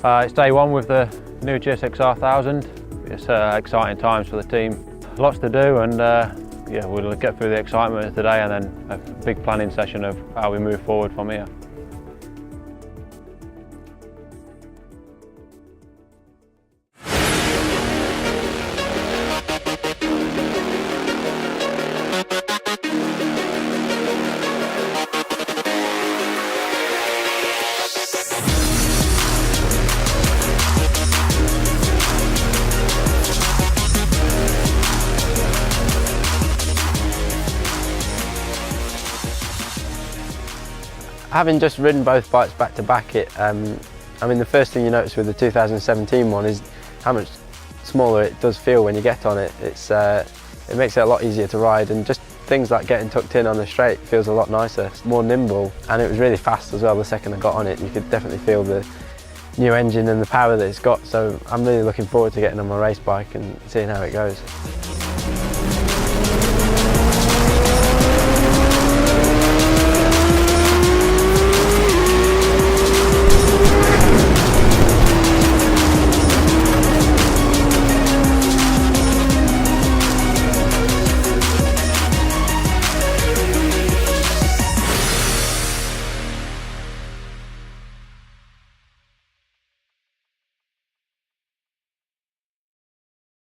It's day one with the new GSX R1000. It's exciting times for the team. Lots to do, and yeah, we'll get through the excitement of today and then a big planning session of how we move forward from here. Having just ridden both bikes back to back, I mean, the first thing you notice with the 2017 one is how much smaller it does feel when you get on it. It makes it a lot easier to ride, and just things like getting tucked in on the straight feels a lot nicer. It's more nimble, and it was really fast as well. The second I got on it, you could definitely feel the new engine and the power that it's got. So I'm really looking forward to getting on my race bike and seeing how it goes.